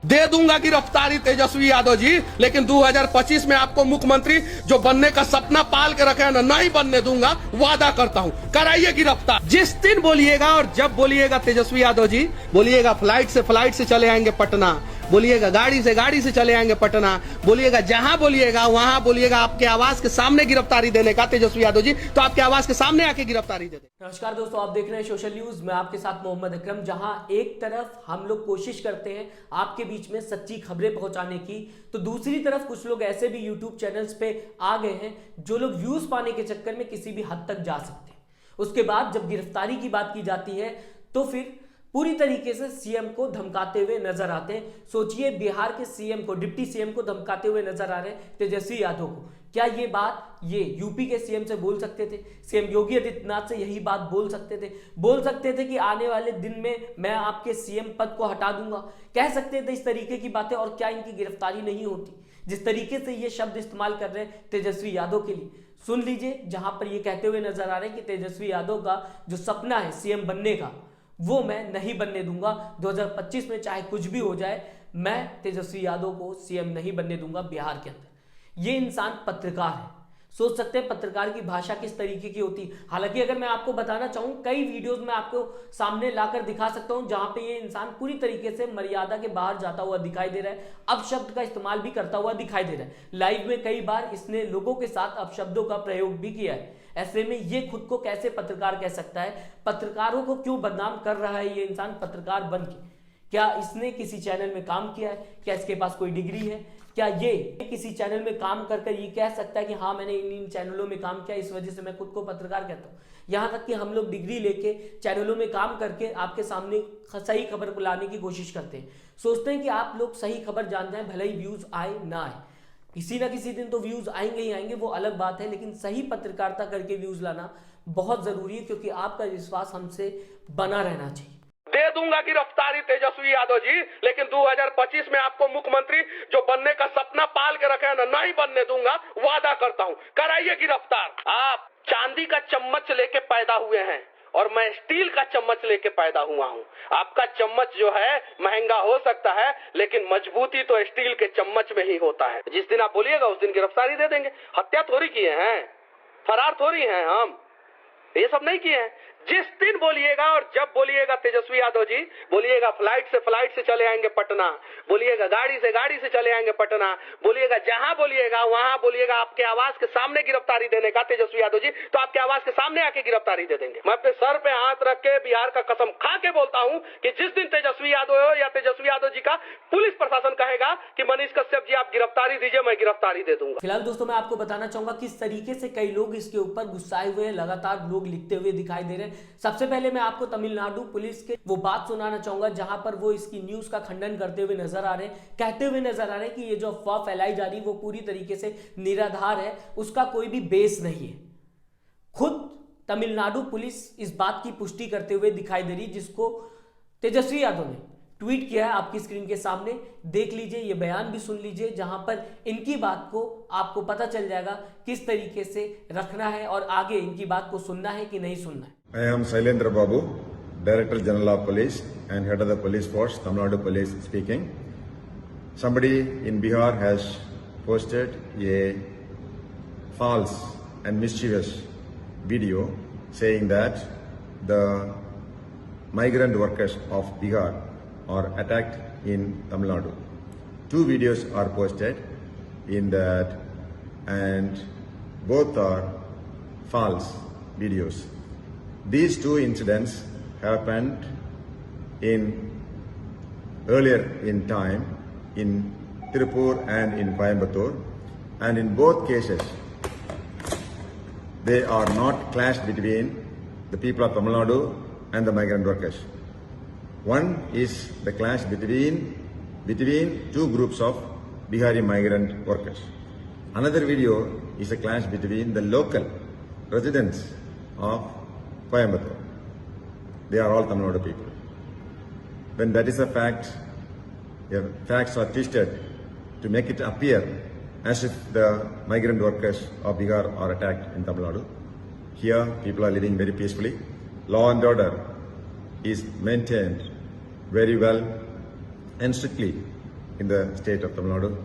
दे दूंगा गिरफ्तारी तेजस्वी यादव जी, लेकिन 2025 में आपको मुख्यमंत्री जो बनने का सपना पाल के रखे हैं ना, नहीं बनने दूंगा, वादा करता हूं। कराइए गिरफ्तार। जिस दिन बोलिएगा और जब बोलिएगा तेजस्वी यादव जी, बोलिएगा फ्लाइट से चले आएंगे पटना, बोलिएगा गाड़ी से चले आएंगे पटना, बोलिएगा जहां बोलिएगा वहां बोलिएगा आपके आवास के सामने गिरफ्तारी देने का तेजस्वी यादव जी, तो आपके आवास के सामने आके गिरफ्तारी दे दें। नमस्कार दोस्तों, आप देख रहे हैं सोशल न्यूज। मैं आपके साथ मोहम्मद अकरम। जहां एक तरफ हम लोग कोशिश करते हैं आपके बीच में सच्ची खबरें पहुंचाने की, तो दूसरी तरफ कुछ लोग ऐसे भी यूट्यूब चैनल्स पे आ गए हैं जो लोग व्यूज पाने के चक्कर में किसी भी हद तक जा सकते हैं। उसके बाद जब गिरफ्तारी की बात की जाती है तो फिर पूरी तरीके से सीएम को धमकाते हुए नजर आते हैं। सोचिए, बिहार के सीएम को, डिप्टी सीएम को धमकाते हुए नजर आ रहे हैं तेजस्वी यादव को। क्या ये बात ये यूपी के सीएम से बोल सकते थे? सीएम योगी आदित्यनाथ से यही बात बोल सकते थे कि आने वाले दिन में मैं आपके सीएम पद को हटा दूंगा, कह सकते थे इस तरीके की बातें, और क्या इनकी गिरफ्तारी नहीं होती? जिस तरीके से ये शब्द इस्तेमाल कर रहे हैं तेजस्वी यादव के लिए, सुन लीजिए। जहां पर ये कहते हुए नजर आ रहे हैं कि तेजस्वी यादव का जो सपना है सीएम बनने का, वो मैं नहीं बनने दूंगा। 2025 में चाहे कुछ भी हो जाए, मैं तेजस्वी यादव को सीएम नहीं बनने दूंगा बिहार के अंदर। ये इंसान पत्रकार है। सोच सकते हैं पत्रकार की भाषा किस तरीके की होती है। हालांकि अगर मैं आपको बताना चाहूं, कई वीडियोस में आपको सामने लाकर दिखा सकता हूं जहां पे ये इंसान पूरी तरीके से मर्यादा के बाहर जाता हुआ दिखाई दे रहा है, अपशब्द का इस्तेमाल भी करता हुआ दिखाई दे रहा है। लाइव में कई बार इसने लोगों के साथ अपशब्दों का प्रयोग भी किया है। ऐसे में ये खुद को कैसे पत्रकार कह सकता है? पत्रकारों को क्यों बदनाम कर रहा है ये इंसान पत्रकार बन के? क्या इसने किसी चैनल में काम किया है? क्या इसके पास कोई डिग्री है? क्या ये किसी चैनल में काम कर ये कह सकता है कि हाँ मैंने इन चैनलों में काम किया, इस वजह से मैं खुद को पत्रकार कहता हूँ? यहाँ तक कि हम लोग डिग्री लेके चैनलों में काम करके आपके सामने सही खबर को लाने की कोशिश करते हैं। सोचते हैं कि आप लोग सही खबर जान जाएं, भले ही व्यूज आए ना आए। किसी ना किसी दिन तो व्यूज आएंगे ही आएंगे, वो अलग बात है, लेकिन सही पत्रकारिता करके व्यूज लाना बहुत जरूरी है, क्योंकि आपका विश्वास हमसे बना रहना चाहिए। दे दूंगा गिरफ्तारी तेजस्वी यादव जी, लेकिन 2025 में आपको मुख्यमंत्री जो बनने का सपना पाल के रखे हैं ना, नहीं बनने दूंगा, वादा करता हूं। कराइए गिरफ्तार। आप चांदी का चम्मच लेके पैदा हुए हैं और मैं स्टील का चम्मच लेके पैदा हुआ हूं। आपका चम्मच जो है महंगा हो सकता है, लेकिन मजबूती तो स्टील के चम्मच में ही होता है। जिस दिन आप बोलिएगा उस दिन गिरफ्तारी दे देंगे। हत्या थोड़ी किए हैं, फरार थोड़ी हैं हम, ये सब नहीं किए हैं। जिस दिन बोलिएगा और जब बोलिएगा तेजस्वी यादव जी, बोलिएगा फ्लाइट से चले आएंगे पटना, बोलिएगा गाड़ी से चले आएंगे पटना, बोलिएगा जहां बोलिएगा वहां बोलिएगा आपके आवास के सामने गिरफ्तारी देने का तेजस्वी यादव जी, तो आपके आवास के सामने आके गिरफ्तारी दे देंगे। मैं अपने सर पे हाथ रख के बिहार का कसम खा के बोलता हूं कि जिस दिन तेजस्वी यादव हो या तेजस्वी यादव जी का पुलिस प्रशासन कहेगा कि मनीष कश्यप जी आप गिरफ्तारी दीजिए, मैं गिरफ्तारी दे दूंगा। फिलहाल दोस्तों मैं आपको बताना चाहूंगा किस तरीके से कई लोग इसके ऊपर गुस्साए हुए, लगातार लोग लिखते हुए दिखाई दे रहे हैं। सबसे पहले मैं आपको तमिलनाडु पुलिस के वो बात सुनाना चाहूंगा जहां पर वो इसकी न्यूज का खंडन करते हुए नजर आ रहे हैं, कहते हुए नजर आ रहे हैं कि ये जो अफवाह फैलाई जा रही है वो पूरी तरीके से निराधार है, उसका कोई भी बेस नहीं है। खुद तमिलनाडु पुलिस इस बात की पुष्टि करते हुए दिखाई दे रही, जिसको तेजस्वी यादव ने ट्वीट किया है आपकी स्क्रीन के सामने। देख लीजिए, ये बयान भी सुन लीजिए, जहां पर इनकी बात को आपको पता चल जाएगा किस तरीके से रखना है और आगे इनकी बात को सुनना है कि नहीं सुनना है। I am Sailendra Babu, Director General of Police and Head of the Police Force, Tamil Nadu Police speaking. Somebody in Bihar has posted a false and mischievous video saying that the migrant workers of Bihar are attacked in Tamil Nadu. Two videos are posted in that, and both are false videos. These two incidents happened earlier in time in Tirupur and in Coimbatore, and in both cases they are not clashed between the people of Tamil Nadu and the migrant workers. One is the clash between two groups of Bihari migrant workers. Another video is a clash between the local residents of Coimbatore. They are all Tamil Nadu people. When that is a fact, the facts are twisted to make it appear as if the migrant workers of Bihar are attacked in Tamil Nadu. Here, people are living very peacefully. Law and order is maintained very well and strictly in the state of Tamil Nadu.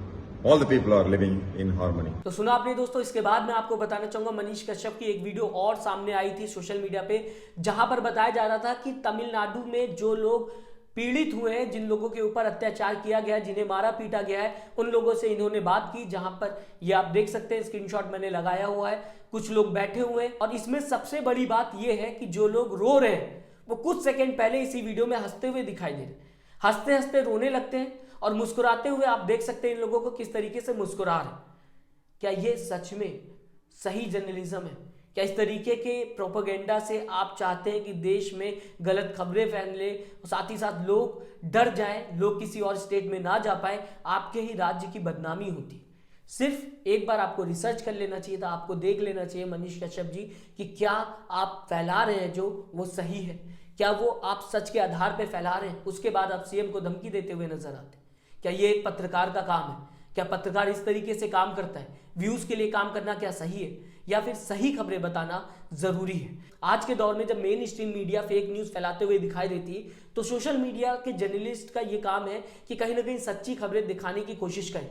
All the people are living in harmony. तो सुना आपने दोस्तों, इसके बाद मैं आपको बताना चाहूंगा मनीष कश्यप की एक वीडियो और सामने आई थी सोशल मीडिया पे, जहां पर बताया जा रहा था कि तमिलनाडु में जो लोग पीड़ित हुए हैं, जिन लोगों के ऊपर अत्याचार किया गया है, जिन्हें मारा पीटा गया है, उन लोगों से इन्होंने बात की। जहां पर ये आप देख सकते हैं, स्क्रीनशॉट मैंने लगाया हुआ है, कुछ लोग बैठे हुए हैं। और इसमें सबसे बड़ी बात ये है कि जो लोग रो रहे हैं वो कुछ सेकंड पहले इसी वीडियो में हंसते हुए दिखाई दे रहे हैं, हंसते हंसते रोने लगते हैं और मुस्कुराते हुए आप देख सकते हैं इन लोगों को किस तरीके से मुस्कुरा रहे हैं। क्या ये सच में सही जर्नलिज्म है? क्या इस तरीके के प्रोपेगेंडा से आप चाहते हैं कि देश में गलत खबरें फैले, साथ ही साथ लोग डर जाएं, लोग किसी और स्टेट में ना जा पाए, आपके ही राज्य की बदनामी होती? सिर्फ एक बार आपको रिसर्च कर लेना चाहिए था, आपको देख लेना चाहिए मनीष कश्यप जी कि क्या आप फैला रहे हैं जो वो सही है, क्या वो आप सच के आधार पे फैला रहे हैं। उसके बाद आप सीएम को धमकी देते हुए नजर आते हैं। क्या ये एक पत्रकार का काम है? क्या पत्रकार इस तरीके से काम करता है? व्यूज के लिए काम करना क्या सही है, या फिर सही खबरें बताना जरूरी है? आज के दौर में जब main stream media fake news फैलाते हुए दिखाई देती है, तो सोशल मीडिया के जर्नलिस्ट का ये काम है कि कहीं ना कहीं सच्ची खबरें दिखाने की कोशिश करें।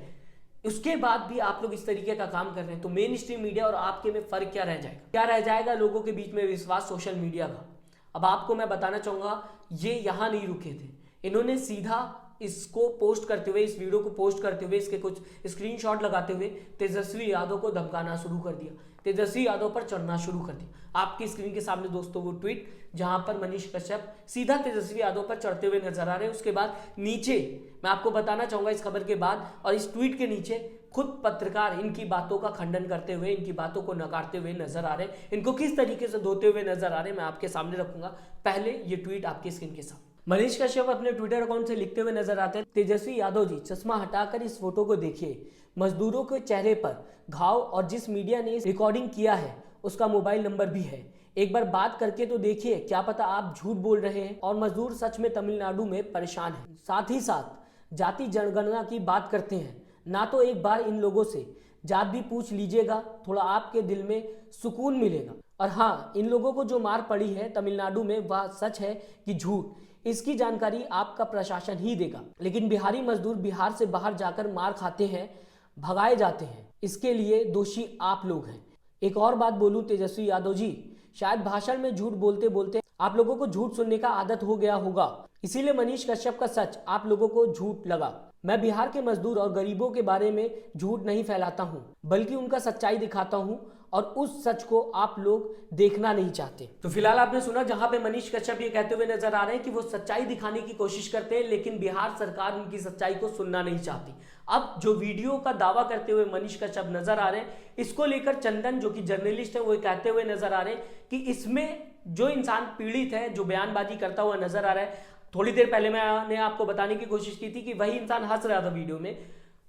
उसके बाद भी आप लोग इस तरीके का काम कर रहे हैं, तो मेन स्ट्रीम मीडिया और आपके में फर्क क्या रह जाएगा? क्या रह जाएगा लोगों के बीच में विश्वास सोशल मीडिया का? अब आपको मैं बताना चाहूंगा, ये यहां नहीं रुके थे, इन्होंने सीधा इसको पोस्ट करते हुए, इस वीडियो को पोस्ट करते हुए, इसके कुछ स्क्रीनशॉट लगाते हुए तेजस्वी यादव को धमकाना शुरू कर दिया, तेजस्वी यादव पर चढ़ना शुरू कर दिया। आपकी स्क्रीन के सामने दोस्तों वो ट्वीट जहां पर मनीष कश्यप सीधा तेजस्वी यादव पर चढ़ते हुए नजर आ रहे हैं। उसके बाद नीचे मैं आपको बताना चाहूंगा इस खबर के बाद, और इस ट्वीट के नीचे खुद पत्रकार इनकी बातों का खंडन करते हुए, इनकी बातों को नकारते हुए नजर आ रहे हैं। इनको किस तरीके से धोते हुए नजर आ रहे हैं मैं आपके सामने रखूंगा। पहले ये ट्वीट आपकी स्क्रीन के सामने। मनीष कश्यप अपने ट्विटर अकाउंट से लिखते हुए नजर आते हैं, तेजस्वी यादव जी चश्मा हटाकर इस फोटो को देखिए, मजदूरों के चेहरे पर घाव, और जिस मीडिया ने रिकॉर्डिंग किया है उसका मोबाइल नंबर भी है। एक बार बात करके तो देखिए, क्या पता आप झूठ बोल रहे हैं और मजदूर सच में तमिलनाडु में परेशान है। साथ ही साथ जाति जनगणना की बात करते हैं ना, तो एक बार इन लोगों से जात भी पूछ लीजिएगा, थोड़ा आपके दिल में सुकून मिलेगा। और हाँ, इन लोगों को जो मार पड़ी है तमिलनाडु में वह सच है कि झूठ, इसकी जानकारी आपका प्रशासन ही देगा। लेकिन बिहारी मजदूर बिहार से बाहर जाकर मार खाते हैं, भगाए जाते हैं, इसके लिए दोषी आप लोग हैं। एक और बात बोलूं तेजस्वी यादव जी, शायद भाषण में झूठ बोलते बोलते आप लोगों को झूठ सुनने का आदत हो गया होगा, इसीलिए मनीष कश्यप का सच आप लोगों को झूठ लगा। मैं बिहार के मजदूर और गरीबों के बारे में झूठ नहीं फैलाता हूं, बल्कि उनका सच्चाई दिखाता हूं, और उस सच को आप लोग देखना नहीं चाहते। तो फिलहाल आपने सुना जहां पे मनीष कश्यप ये कहते हुए नजर आ रहे हैं कि वो सच्चाई दिखाने की कोशिश करते हैं, लेकिन बिहार सरकार उनकी सच्चाई को सुनना नहीं चाहती। अब जो वीडियो का दावा करते हुए मनीष कश्यप नजर आ रहे हैं, इसको लेकर चंदन जो कि जर्नलिस्ट है वो कहते हुए नजर आ रहे हैं कि इसमें जो इंसान पीड़ित है, जो बयानबाजी करता हुआ नजर आ रहा है, थोड़ी देर पहले मैंने आपको बताने की कोशिश की थी कि वही इंसान हंस रहा था वीडियो में,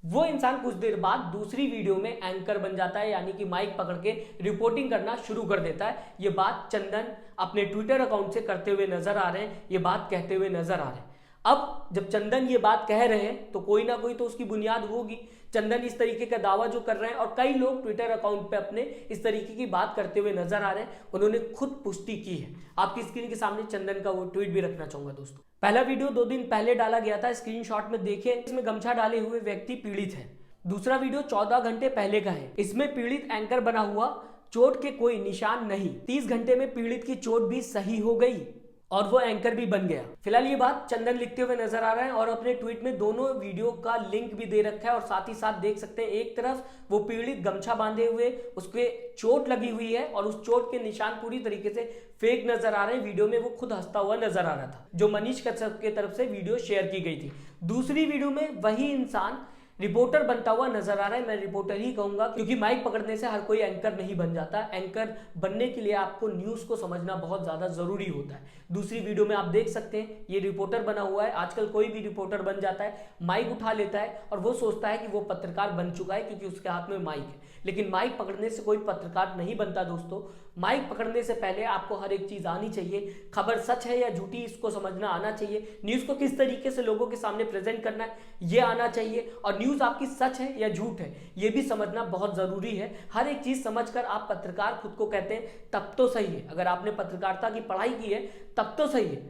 वो इंसान कुछ देर बाद दूसरी वीडियो में एंकर बन जाता है, यानी कि माइक पकड़ के रिपोर्टिंग करना शुरू कर देता है। ये बात चंदन अपने ट्विटर अकाउंट से करते हुए नजर आ रहे हैं, ये बात कहते हुए नजर आ रहे हैं। अब जब चंदन ये बात कह रहे हैं तो कोई ना कोई तो उसकी बुनियाद होगी। चंदन इस तरीके का दावा जो कर रहे हैं, और कई लोग ट्विटर अकाउंट पे अपने इस तरीके की बात करते हुए नजर आ रहे हैं, उन्होंने खुद पुष्टि की है। आपकी स्क्रीन के सामने चंदन का वो ट्वीट भी रखना चाहूंगा दोस्तों। पहला वीडियो 2 दिन पहले डाला गया था, स्क्रीनशॉट में देखिए, इसमें गमछा डाले हुए व्यक्ति पीड़ित है। दूसरा वीडियो 14 घंटे पहले का है, इसमें पीड़ित एंकर बना हुआ, चोट के कोई निशान नहीं। 30 घंटे में पीड़ित की चोट भी सही हो गई और वो एंकर भी बन गया। फिलहाल ये बात चंदन लिखते हुए नजर आ रहा है, और अपने ट्वीट में दोनों वीडियो का लिंक भी दे रखा है। और साथ ही साथ देख सकते हैं, एक तरफ वो पीड़ित गमछा बांधे हुए, उसके चोट लगी हुई है और उस चोट के निशान पूरी तरीके से फेक नजर आ रहे हैं। वीडियो में वो खुद हंसता हुआ नजर आ रहा था, जो मनीष कश्यप की तरफ से वीडियो शेयर की गई थी। दूसरी वीडियो में वही इंसान रिपोर्टर बनता हुआ नजर आ रहा है। मैं रिपोर्टर ही कहूंगा, क्योंकि माइक पकड़ने से हर कोई एंकर नहीं बन जाता। एंकर बनने के लिए आपको न्यूज को समझना बहुत ज्यादा जरूरी होता है। दूसरी वीडियो में आप देख सकते हैं, ये रिपोर्टर बना हुआ है। आजकल कोई भी रिपोर्टर बन जाता है, माइक उठा लेता है और वो सोचता है कि वो पत्रकार बन चुका है, क्योंकि उसके हाथ में माइक है। लेकिन माइक पकड़ने से कोई पत्रकार नहीं बनता दोस्तों। माइक पकड़ने से पहले आपको हर एक चीज आनी चाहिए। खबर सच है या झूठी, इसको समझना आना चाहिए। न्यूज को किस तरीके से लोगों के सामने प्रेजेंट करना है, ये आना चाहिए। और न्यूज आपकी सच है या झूठ है, ये भी समझना बहुत जरूरी है। हर एक चीज समझकर आप पत्रकार खुद को कहते हैं तब तो सही है। अगर आपने पत्रकारिता की पढ़ाई की है तब तो सही है,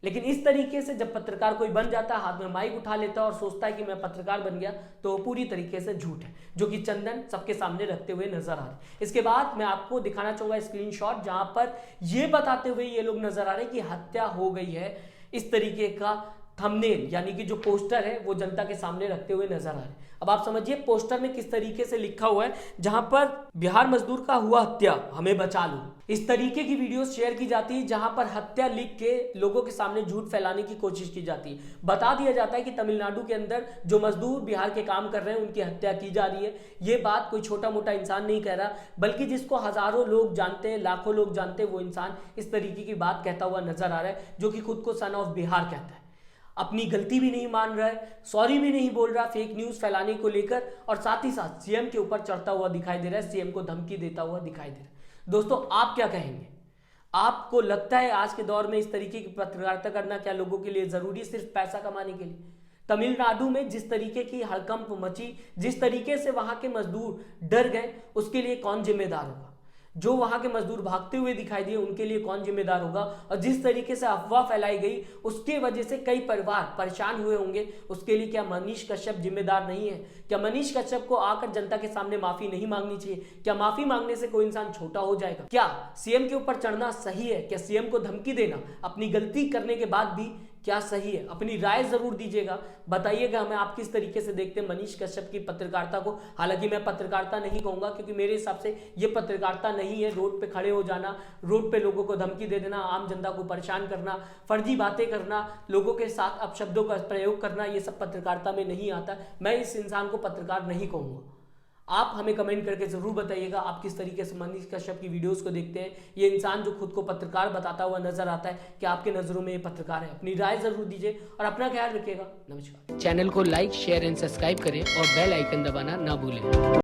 लेकिन इस तरीके से जब पत्रकार कोई बन जाता है, हाथ में माइक उठा लेता है और सोचता है कि मैं पत्रकार बन गया, तो वो पूरी तरीके से झूठ है, जो कि चंदन सबके सामने रखते हुए नजर आ रहे हैं। इसके बाद मैं आपको दिखाना चाहूंगा स्क्रीनशॉट, जहां पर ये बताते हुए ये लोग नजर आ रहे हैं कि हत्या हो गई है। इस तरीके का थंबनेल यानी कि जो पोस्टर है वो जनता के सामने रखते हुए नजर आ रहे हैं। अब आप समझिए पोस्टर में किस तरीके से लिखा हुआ है, जहां पर बिहार मजदूर का हुआ हत्या, हमें बचा लो। इस तरीके की वीडियोस शेयर की जाती है जहां पर हत्या लिख के लोगों के सामने झूठ फैलाने की कोशिश की जाती है। बता दिया जाता है कि तमिलनाडु के अंदर जो मजदूर बिहार के काम कर रहे हैं उनकी हत्या की जा रही है। ये बात कोई छोटा मोटा इंसान नहीं कह रहा, बल्कि जिसको हजारों लोग जानते हैं, लाखों लोग जानते हैं, वो इंसान इस तरीके की बात कहता हुआ नजर आ रहा है, जो कि खुद को सन ऑफ बिहार कहता है। अपनी गलती भी नहीं मान रहा है, सॉरी भी नहीं बोल रहा फेक न्यूज फैलाने को लेकर, और साथ ही साथ सीएम के ऊपर चढ़ता हुआ दिखाई दे रहा है, सीएम को धमकी देता हुआ दिखाई दे रहा है। दोस्तों आप क्या कहेंगे? आपको लगता है आज के दौर में इस तरीके की पत्रकारिता करना क्या लोगों के लिए जरूरी, सिर्फ पैसा कमाने के लिए? तमिलनाडु में जिस तरीके की हड़कंप मची, जिस तरीके से वहां के मजदूर डर गए, उसके लिए कौन जिम्मेदार होगा? जो वहां के मजदूर भागते हुए दिखाई दिए, उनके लिए कौन जिम्मेदार होगा? और जिस तरीके से अफवाह फैलाई गई, उसके वजह से कई परिवार परेशान हुए होंगे, उसके लिए क्या मनीष कश्यप जिम्मेदार नहीं है? क्या मनीष कश्यप को आकर जनता के सामने माफी नहीं मांगनी चाहिए? क्या माफी मांगने से कोई इंसान छोटा हो जाएगा? क्या सीएम के ऊपर चढ़ना सही है? क्या सीएम को धमकी देना अपनी गलती करने के बाद भी क्या सही है? अपनी राय जरूर दीजिएगा, बताइएगा हमें आप किस तरीके से देखते हैं मनीष कश्यप की पत्रकारिता को। हालांकि मैं पत्रकारिता नहीं कहूंगा, क्योंकि मेरे हिसाब से ये पत्रकारिता नहीं है। रोड पे खड़े हो जाना, रोड पे लोगों को धमकी दे देना, आम जनता को परेशान करना, फर्जी बातें करना, लोगों के साथ अपशब्दों का प्रयोग करना, ये सब पत्रकारिता में नहीं आता। मैं इस इंसान को पत्रकार नहीं कहूंगा। आप हमें कमेंट करके जरूर बताइएगा आप किस तरीके से मनीष कश्यप की वीडियोस को देखते हैं। ये इंसान जो खुद को पत्रकार बताता हुआ नजर आता है, कि आपके नजरों में ये पत्रकार है? अपनी राय जरूर दीजिए और अपना ख्याल रखिएगा। नमस्कार। चैनल को लाइक, शेयर एंड सब्सक्राइब करें और बेल आइकन दबाना ना भूलें।